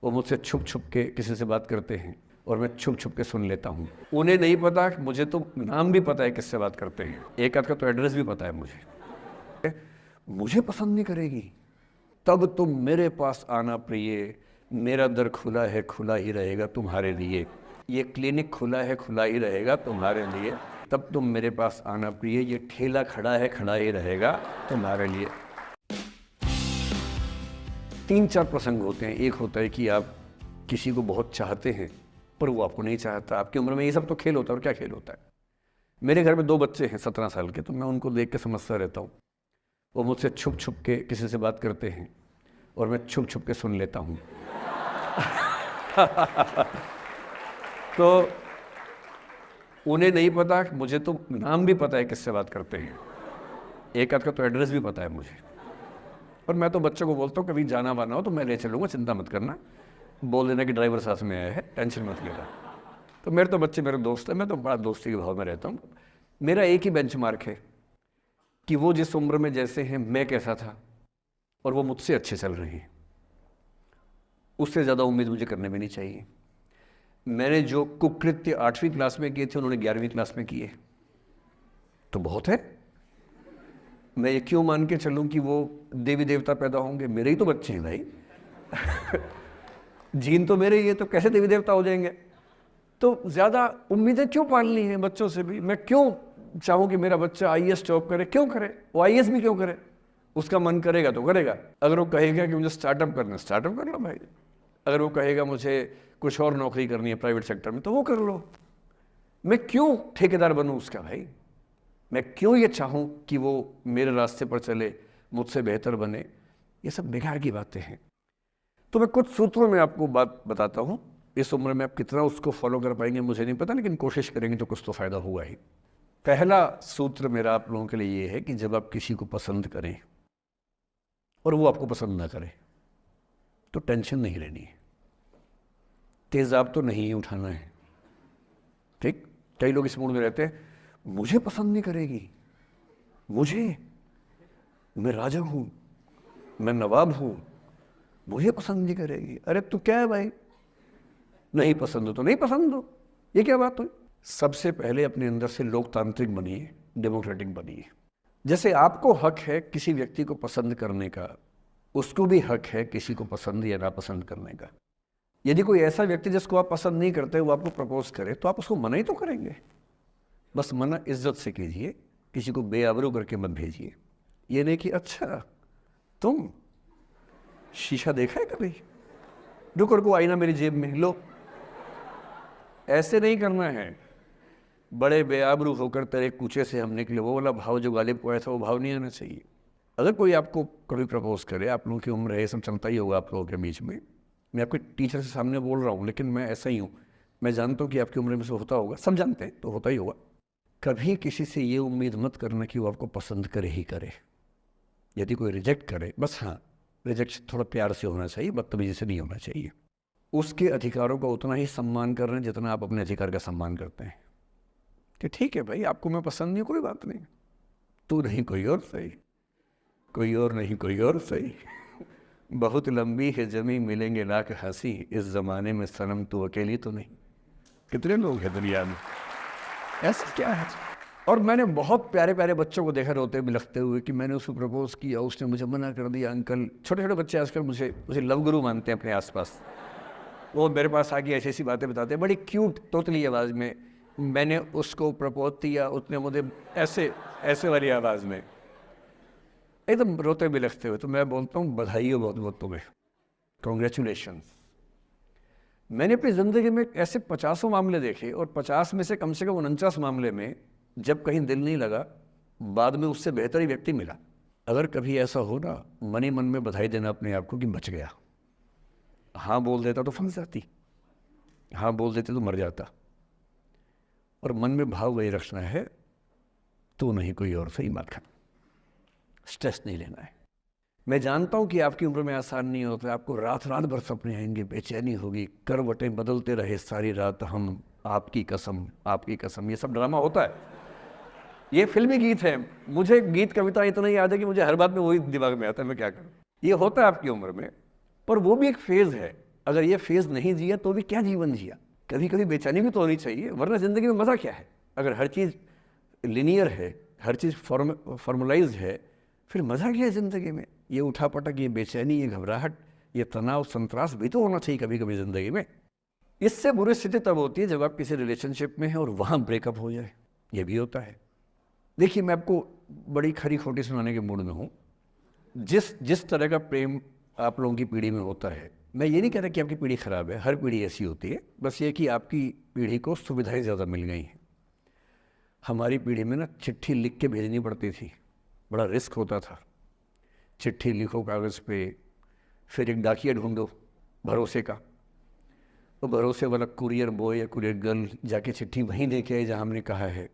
वो मुझसे छुप छुप के किसी से बात करते हैं और मैं छुप छुप के सुन लेता हूँ। उन्हें नहीं पता, मुझे तो नाम भी पता है किससे बात करते हैं, एक आध का तो एड्रेस भी पता है मुझे। मुझे पसंद नहीं करेगी, तब तुम मेरे पास आना प्रिय, मेरा दर खुला है खुला ही रहेगा तुम्हारे लिए, ये क्लिनिक खुला है खुला ही रहेगा तुम्हारे लिए, तब तुम मेरे पास आना प्रिय, ये ठेला खड़ा है खड़ा ही रहेगा तुम्हारे लिए। 3-4 प्रसंग होते हैं। एक होता है कि आप किसी को बहुत चाहते हैं पर वो आपको नहीं चाहता। आपकी उम्र में ये सब तो खेल होता है, और क्या खेल होता है। मेरे घर में 2 बच्चे हैं 17 साल के, तो मैं उनको देख के समझता रहता हूँ। वो मुझसे छुप छुप के किसी से बात करते हैं और मैं छुप छुप के सुन लेता हूँ। तो उन्हें नहीं पता, मुझे तो नाम भी पता है किससे बात करते हैं, एक आध का तो एड्रेस भी पता है मुझे। और मैं तो बच्चों को बोलता हूँ कभी जाना वाना हो तो मैं ले चलूँगा, चिंता मत करना, बोल देना कि ड्राइवर साथ में आया है, टेंशन मत लेना। तो मेरे तो बच्चे मेरे दोस्त हैं, मैं तो बड़ा दोस्ती के भाव में रहता हूँ। मेरा एक ही बेंचमार्क है कि वो जिस उम्र में जैसे हैं मैं कैसा था, और वो मुझसे अच्छे चल रहे हैं, उससे ज़्यादा उम्मीद मुझे करने में नहीं चाहिए। मैंने जो कुकृत्य 8वीं क्लास में किए थे उन्होंने 11वीं क्लास में किए, तो बहुत है। मैं ये क्यों मान के चलूँ कि वो देवी देवता पैदा होंगे, मेरे ही तो बच्चे हैं भाई। जीन तो मेरे ही है, तो कैसे देवी देवता हो जाएंगे। तो ज़्यादा उम्मीदें क्यों पालनी है बच्चों से भी। मैं क्यों चाहूँ कि मेरा बच्चा आईएएस जॉब करे, क्यों करे, वो आईएएस भी क्यों करे। उसका मन करेगा तो करेगा। अगर वो कहेगा कि मुझे स्टार्टअप करना है, स्टार्टअप कर लो भाई। अगर वो कहेगा मुझे कुछ और नौकरी करनी है प्राइवेट सेक्टर में, तो वो कर लो। मैं क्यों ठेकेदार बनूं उसका भाई। मैं क्यों ये चाहूँ कि वो मेरे रास्ते पर चले, मुझसे बेहतर बने। ये सब बेकार की बातें हैं। तो मैं कुछ सूत्रों में आपको बात बताता हूँ। इस उम्र में आप कितना उसको फॉलो कर पाएंगे मुझे नहीं पता, लेकिन कोशिश करेंगे तो कुछ तो फायदा हुआ ही। पहला सूत्र मेरा आप लोगों के लिए ये है कि जब आप किसी को पसंद करें और वो आपको पसंद ना करे, तो टेंशन नहीं लेनी है, तेजाब तो नहीं उठाना है। ठीक। कई लोग इस मूड में रहते हैं, मुझे पसंद नहीं करेगी, मुझे, मैं राजा हूं, मैं नवाब हूं, मुझे पसंद नहीं करेगी। अरे तू क्या है भाई, नहीं पसंद हो तो नहीं पसंद हो, ये क्या बात हुई। सबसे पहले अपने अंदर से लोकतांत्रिक बनिए, डेमोक्रेटिक बनिए। जैसे आपको हक है किसी व्यक्ति को पसंद करने का, उसको भी हक है किसी को पसंद या नापसंद करने का। यदि कोई ऐसा व्यक्ति जिसको आप पसंद नहीं करते वो आपको प्रपोज करे, तो आप उसको मना ही तो करेंगे। बस मना इज्जत से कीजिए, किसी को बेआबरू करके मत भेजिए। ये नहीं कि अच्छा तुम शीशा देखा है कभी, रुको रुको आईना मेरी जेब में लो। ऐसे नहीं करना है। बड़े बेआबरू होकर तेरे कूचे से हम निकले, वो वाला भाव जो गालिब को आया था वो भाव नहीं आना चाहिए। अगर कोई आपको कभी प्रपोज करे, आप लोगों की उम्र है, ये सब चलता ही होगा आप लोगों के बीच में। मैं आपके टीचर से सामने बोल रहा हूँ, लेकिन मैं ऐसा ही हूँ। मैं जानता हूँ कि आपकी उम्र में से होता होगा, सब जानते हैं, तो होता ही होगा। कभी किसी से ये उम्मीद मत करना कि वो आपको पसंद करे ही करे। यदि कोई रिजेक्ट करे, बस हाँ, रिजेक्शन थोड़ा प्यार से होना चाहिए, बदतमीजी से नहीं होना चाहिए। उसके अधिकारों का उतना ही सम्मान कर रहे हैं जितना आप अपने अधिकार का सम्मान करते हैं। कि ठीक है भाई, आपको मैं पसंद नहीं, कोई बात नहीं, तू नहीं कोई और सही, कोई और नहीं कोई और सही, बहुत लंबी है जमी मिलेंगे लाख हंसी, इस जमाने में सनम तू अकेली तो नहीं। कितने लोग हैं दुनिया में, ऐसा क्या है। और मैंने बहुत प्यारे प्यारे बच्चों को देखा रोते बिलखते हुए कि मैंने उसको प्रपोज किया, उसने मुझे मना कर दिया। अंकल, छोटे छोटे बच्चे आजकल मुझे लव गुरु मानते हैं अपने आसपास। वो मेरे पास आके ऐसी ऐसी बातें बताते हैं बड़ी क्यूट तोतली आवाज़ में। मैंने उसको प्रपोज किया, उसने मुझे ऐसे ऐसे वाली आवाज़ में एकदम रोते बिलखते हुए। तो मैं बोलता हूँ बधाई हो बहुत बहुत तुम्हें, कॉन्ग्रेचुलेशन। मैंने अपनी ज़िंदगी में ऐसे 50 मामले देखे, और 50 में से कम 49 मामले में जब कहीं दिल नहीं लगा, बाद में उससे बेहतर ही व्यक्ति मिला। अगर कभी ऐसा हो ना, मन ही मन में बधाई देना अपने आप को कि बच गया। हाँ बोल देता तो फंस जाती, हाँ बोल देते तो मर जाता। और मन में भाव वही रखना है, तू नहीं कोई और सही मत खा, स्ट्रेस नहीं लेना है। मैं जानता हूं कि आपकी उम्र में आसान नहीं होता, आपको रात रात भर सपने आएंगे, बेचैनी होगी, करवटें बदलते रहे सारी रात हम, आपकी कसम आपकी कसम। ये सब ड्रामा होता है, ये फिल्मी गीत है। मुझे गीत कविता इतना याद है कि मुझे हर बात में वही दिमाग में आता है, मैं क्या करूं। ये होता है आपकी उम्र में, पर वो भी एक फेज है। अगर ये फेज़ नहीं जिया तो भी क्या जीवन जिया। कभी कभी बेचैनी भी तो होनी चाहिए, वरना ज़िंदगी में मज़ा क्या है। अगर हर चीज़ लिनियर है, हर चीज़ फॉर्मलाइज्ड है, फिर मज़ा क्या है ज़िंदगी में। ये उठापटक, ये बेचैनी, ये घबराहट, ये तनाव, संतरास भी तो होना चाहिए कभी कभी ज़िंदगी में। इससे बुरी स्थिति तब होती है जब आप किसी रिलेशनशिप में हैं और वहाँ ब्रेकअप हो जाए, ये भी होता है। देखिए, मैं आपको बड़ी खरी खोटी सुनाने के मूड में हूँ। जिस जिस तरह का प्रेम आप लोगों की पीढ़ी में होता है, मैं ये नहीं कह रहा कि आपकी पीढ़ी ख़राब है, हर पीढ़ी ऐसी होती है, बस ये कि आपकी पीढ़ी को सुविधाएं ज़्यादा मिल गई हैं। हमारी पीढ़ी में ना चिट्ठी लिख के भेजनी पड़ती थी, बड़ा रिस्क होता था। चिट्ठी लिखो कागज़ पे, फिर एक डाकिया ढूंढो भरोसे का, तो भरोसे वाला कुरियर बॉय या कुरियर गर्ल जाके चिट्ठी वहीं दे के आए जहाँ हमने कहा है।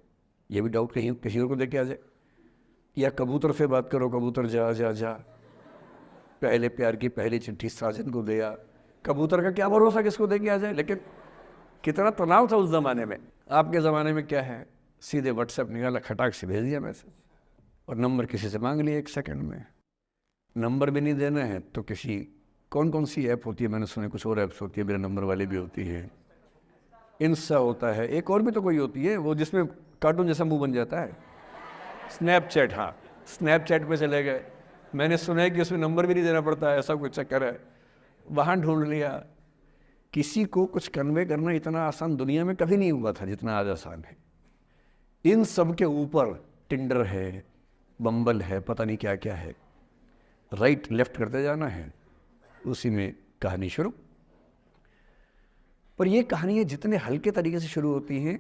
ये भी डाउट कहीं किसी और को दे के आ जाए। या कबूतर से बात करो, कबूतर जा जा जा, पहले प्यार की पहली चिट्ठी साजन को दिया। कबूतर का क्या भरोसा किसको दे के आ जाए। लेकिन कितना तनाव था उस ज़माने में। आपके ज़माने में क्या है, सीधे व्हाट्सएप निकाला, खटाक से भेज दिया मैसेज, और नंबर किसी से मांग लिया 1 सेकंड में। नंबर भी नहीं देना है तो किसी, कौन कौन सी ऐप होती है, मैंने सुना कुछ और ऐप्स होती है, मेरा नंबर वाली भी होती है, इंस्टा होता है, एक और भी तो कोई होती है वो जिसमें कार्टून जैसा मुंह बन जाता है, स्नैपचैट। हाँ, स्नैपचैट पे चले गए। मैंने सुना है कि उसमें नंबर भी नहीं देना पड़ता है, ऐसा कुछ चक्कर है। वहाँ ढूंढ लिया। किसी को कुछ कन्वे करना इतना आसान दुनिया में कभी नहीं हुआ था जितना आज आसान है। इन सब के ऊपर टिंडर है, बम्बल है, पता नहीं क्या क्या है, राइट लेफ्ट करते जाना है, उसी में कहानी शुरू। पर ये कहानियाँ जितने हल्के तरीके से शुरू होती हैं,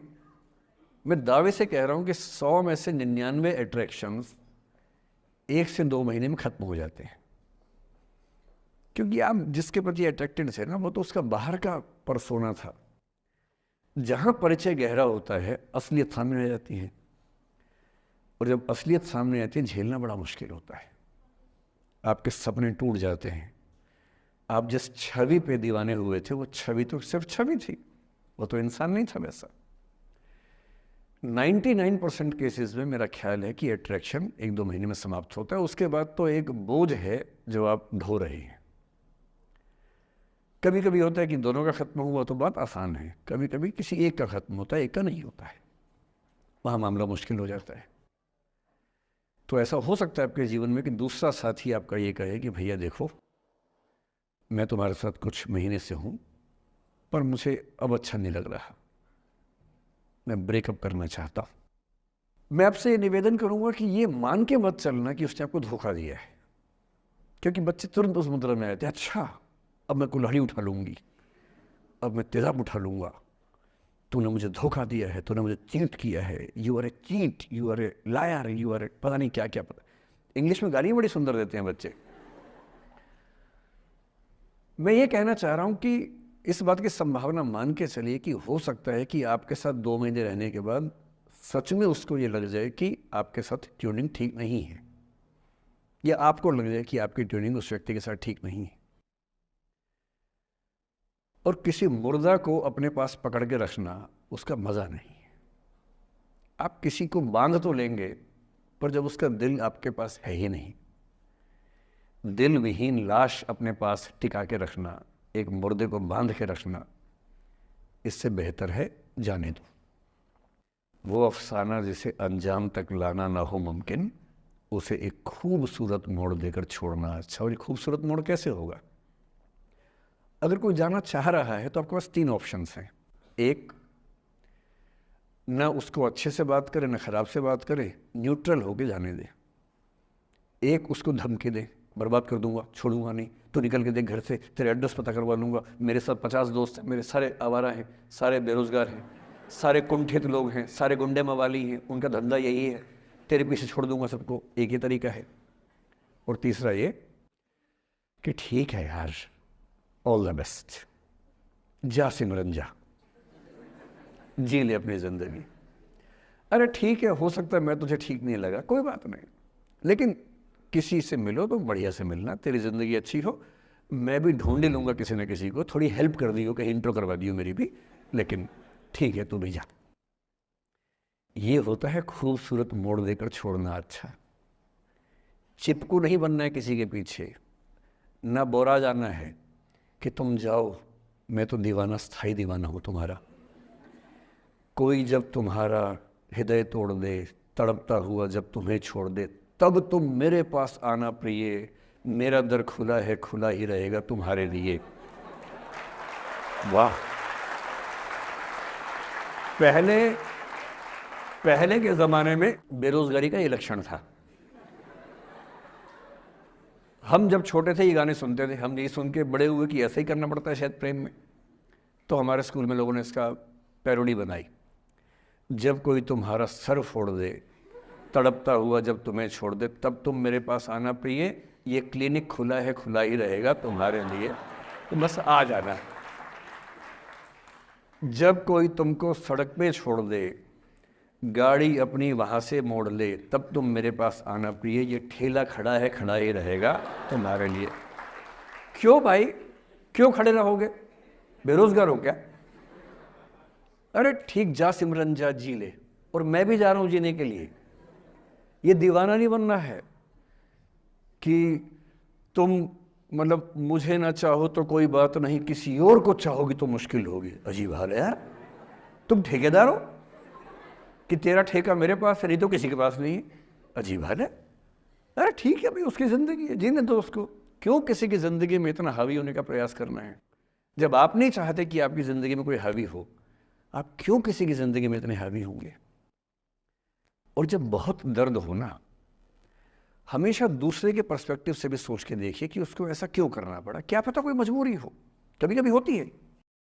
मैं दावे से कह रहा हूँ कि 100 में से 99 अट्रैक्शंस 1 से 2 महीने में ख़त्म हो जाते हैं। क्योंकि आप जिसके प्रति अट्रैक्टेड थे ना, वो तो उसका बाहर का परसोना था। जहाँ परिचय गहरा होता है, असलियत सामने आ जाती है, और जब असलियत सामने आती है, झेलना बड़ा मुश्किल होता है। आपके सपने टूट जाते हैं। आप जिस छवि पे दीवाने हुए थे, वो छवि तो सिर्फ छवि थी, वो तो इंसान नहीं था वैसा। 99% केसेस में मेरा ख्याल है कि अट्रैक्शन 1-2 महीने में समाप्त होता है। उसके बाद तो एक बोझ है जो आप ढो रहे हैं। कभी कभी होता है कि दोनों का खत्म हुआ तो बात आसान है, कभी कभी किसी एक का खत्म होता है, एक का नहीं होता है, वहाँ मामला मुश्किल हो जाता है। तो ऐसा हो सकता है आपके जीवन में कि दूसरा साथी आपका ये कहे कि भैया देखो, मैं तुम्हारे साथ कुछ महीने से हूँ, पर मुझे अब अच्छा नहीं लग रहा, मैं ब्रेकअप करना चाहता हूँ। मैं आपसे ये निवेदन करूँगा कि ये मान के मत चलना कि उसने आपको धोखा दिया है, क्योंकि बच्चे तुरंत उस मुद्रा में आते हैं, अच्छा अब मैं कुल्हाड़ी उठा लूँगी, अब मैं तेज़ाब उठा लूँगा, तूने मुझे धोखा दिया है, तूने मुझे चीट किया है, you are a cheat, you are a liar, you are a पता नहीं क्या क्या। पता, इंग्लिश में गालियाँ बड़ी सुंदर देते हैं बच्चे। मैं ये कहना चाह रहा हूँ कि इस बात की संभावना मान के चलिए कि हो सकता है कि आपके साथ 2 महीने रहने के बाद सच में उसको ये लग जाए कि आपके साथ ट्यूनिंग ठीक नहीं है, या आपको लग जाए कि आपकी ट्यूनिंग उस व्यक्ति के साथ ठीक नहीं है। और किसी मुर्दा को अपने पास पकड़ के रखना उसका मज़ा नहीं है। आप किसी को बांध तो लेंगे, पर जब उसका दिल आपके पास है ही नहीं, दिल विहीन लाश अपने पास टिका के रखना, एक मुर्दे को बांध के रखना, इससे बेहतर है जाने दो। वो अफसाना जिसे अंजाम तक लाना ना हो मुमकिन, उसे एक खूबसूरत मोड़ देकर छोड़ना अच्छा। और ये खूबसूरत मोड़ कैसे होगा? अगर कोई जाना चाह रहा है तो आपके पास 3 ऑप्शंस हैं। एक, ना उसको अच्छे से बात करे, ना खराब से बात करे, न्यूट्रल होके जाने दे। एक, उसको धमकी दे, बर्बाद कर दूंगा, छोड़ूंगा नहीं, तो निकल के देख घर से, तेरे एड्रेस पता करवा लूँगा, मेरे साथ 50 दोस्त हैं, मेरे सारे आवारा हैं, सारे बेरोजगार हैं, सारे कुंठित लोग हैं, सारे गुंडे मवाली हैं, उनका धंधा यही है, तेरे पीछे छोड़ दूंगा सबको। एक ही तरीका है। और तीसरा ये कि ठीक है यार, ऑल द बेस्ट, जा सिमरन जा, जी ले अपनी ज़िंदगी। अरे ठीक है, हो सकता है मैं तुझे ठीक नहीं लगा, कोई बात नहीं, लेकिन किसी से मिलो तो बढ़िया से मिलना, तेरी ज़िंदगी अच्छी हो। मैं भी ढूंढ ही लूँगा किसी न किसी को, थोड़ी हेल्प कर दियो, कहीं इंट्रो करवा दियो मेरी भी, लेकिन ठीक है तू भी जा। ये होता है खूबसूरत मोड़ देकर छोड़ना अच्छा। चिपकू नहीं बनना है किसी के पीछे, ना बोरा जाना है कि तुम जाओ, मैं तो दीवाना, स्थाई दीवाना हूँ तुम्हारा। कोई जब तुम्हारा हृदय तोड़ दे, तड़पता हुआ जब तुम्हें छोड़ दे, तब तुम मेरे पास आना प्रिय, मेरा दर खुला है, खुला ही रहेगा तुम्हारे लिए। वाह। पहले के ज़माने में बेरोज़गारी का ये लक्षण था। हम जब छोटे थे ये गाने सुनते थे, हम ये सुन के बड़े हुए कि ऐसा ही करना पड़ता है शायद प्रेम में। तो हमारे स्कूल में लोगों ने इसका पैरोडी बनाई। जब कोई तुम्हारा सर फोड़ दे, तड़पता हुआ जब तुम्हें छोड़ दे, तब तुम मेरे पास आना प्रिय, ये क्लिनिक खुला है, खुला ही रहेगा तुम्हारे लिए, तो बस आ जाना। जब कोई तुमको सड़क पे छोड़ दे, गाड़ी अपनी वहाँ से मोड़ ले, तब तुम मेरे पास आना प्रिय, ये ठेला खड़ा है, खड़ा ही रहेगा तुम्हारे लिए। क्यों भाई, क्यों खड़े रहोगे? बेरोजगार हो क्या? अरे ठीक, जा सिमरन जा, जी ले, और मैं भी जा रहा हूँ जीने के लिए। ये दीवाना नहीं बनना है कि तुम मतलब मुझे ना चाहो तो कोई बात नहीं, किसी और को चाहोगी तो मुश्किल होगी। अजीब हाल है यार। तुम ठेकेदार हो कि तेरा ठेका मेरे पास है, नहीं तो किसी के पास नहीं है। अजीब हाल है। अरे ठीक है भाई, उसकी ज़िंदगी है, जीने दो उसको। क्यों किसी की ज़िंदगी में इतना हावी होने का प्रयास करना है? जब आप नहीं चाहते कि आपकी ज़िंदगी में कोई हावी हो, आप क्यों किसी की ज़िंदगी में इतने हावी होंगे? और जब बहुत दर्द हो ना, हमेशा दूसरे के पर्सपेक्टिव से भी सोच के देखिए कि उसको ऐसा क्यों करना पड़ा। क्या पता कोई मजबूरी हो, कभी कभी होती है।